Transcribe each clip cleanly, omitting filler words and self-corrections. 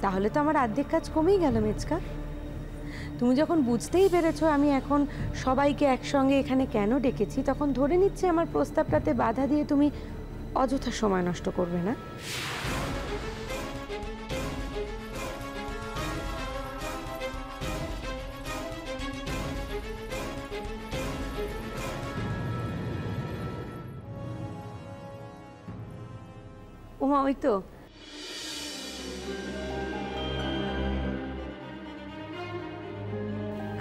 তাহলে তো আমার অর্ধেক কাজ কমেই গেল মেচকা। তুমি যখন বুঝতেই পেরেছো আমি এখন সবাইকে একসঙ্গে এখানে কেন ডেকেছি, তখন ধরে নিচ্ছে আমার প্রস্তাবটাতে বাধা দিয়ে তুমি অযথা সময় নষ্ট করবে না। ওমা, ওই তো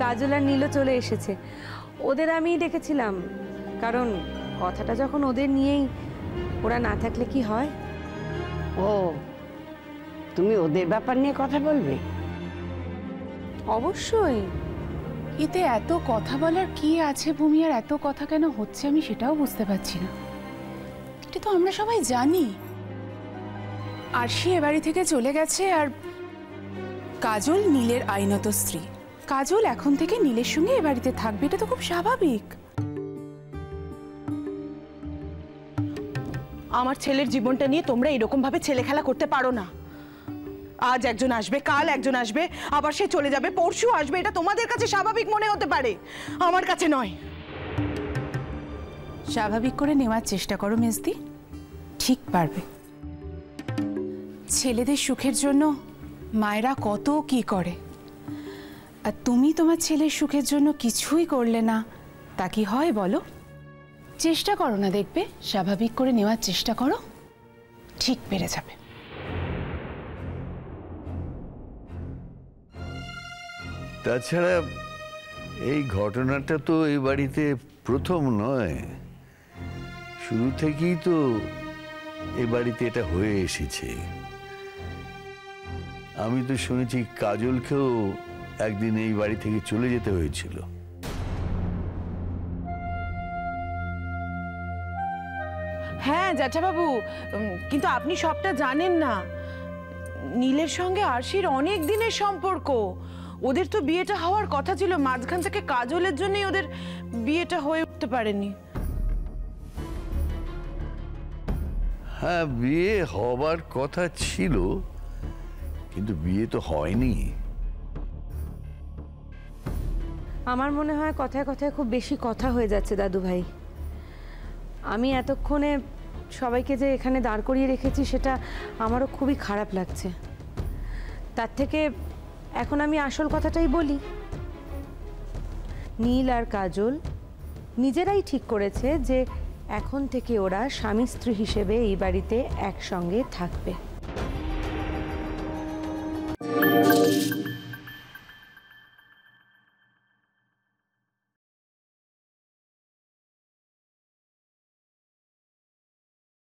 কাজল আর নীলও চলে এসেছে। ওদের আমিই ডেকেছিলাম, কারণ কথাটা যখন ওদের নিয়েই, ওরা না থাকলে কি হয়। ও, তুমি ওদের ব্যাপার নিয়ে কথা বলবে? অবশ্যই। এতে এত কথা বলার কি আছে ভূমি, আর এত কথা কেন হচ্ছে আমি সেটাও বুঝতে পারছি না। এটা তো আমরা সবাই জানি আরশি এ বাড়ি থেকে চলে গেছে, আর কাজল নীলের আইনত স্ত্রী। কাজল এখন থেকে নীলের সঙ্গে এ বাড়িতে থাকবে, এটা তো খুব স্বাভাবিক। আমার ছেলের জীবনটা নিয়ে তোমরা এরকম ভাবে ছেলে খেলা করতে পারো না। আজ একজন আসবে, কাল একজন আসবে, আবার সে চলে যাবে, পরশু আসবে। এটা তোমাদের কাছে স্বাভাবিক মনে হতে পারে, আমার কাছে নয়। স্বাভাবিক করে নেওয়ার চেষ্টা করো মেজদি, ঠিক পারবে। ছেলেদের সুখের জন্য মায়েরা কত কি করে, আর তুমি তোমার ছেলের সুখের জন্য কিছুই করলে না, তা কি হয় বলো? চেষ্টা করো না, দেখবে স্বাভাবিক করে নেওয়ার চেষ্টা করো, ঠিক পেরে যাবে। তাছাড়া এই ঘটনাটা তো এই বাড়িতে প্রথম নয়, শুরু থেকেই তো এই বাড়িতে এটা হয়ে এসেছে। আমি তো শুনেছি কাজলকেও একদিন এই বাড়ি থেকে চলে যেতে হয়েছিল। হ্যাঁ জ্যাঠাবাবু, কিন্তু আপনি সবটা জানেন না। নীলের সঙ্গে আরশির অনেক দিনের সম্পর্ক। ওদের তো বিয়েটা হওয়ার কথা ছিল, মাঝখান থেকে কাজলের জন্যই ওদের বিয়েটা হয়ে উঠতে পারেনি। হ্যাঁ, বিয়ে হবার কথা ছিল, কিন্তু বিয়ে তো হয়নি। আমার মনে হয় কথায় কথায় খুব বেশি কথা হয়ে যাচ্ছে দাদু ভাই। আমি এতক্ষণে সবাইকে যে এখানে দাঁড় করিয়ে রেখেছি সেটা আমারও খুবই খারাপ লাগছে। তার থেকে এখন আমি আসল কথাটাই বলি। নীল আর কাজল নিজেরাই ঠিক করেছে যে এখন থেকে ওরা স্বামী স্ত্রী হিসেবে এই বাড়িতে একসঙ্গে থাকবে।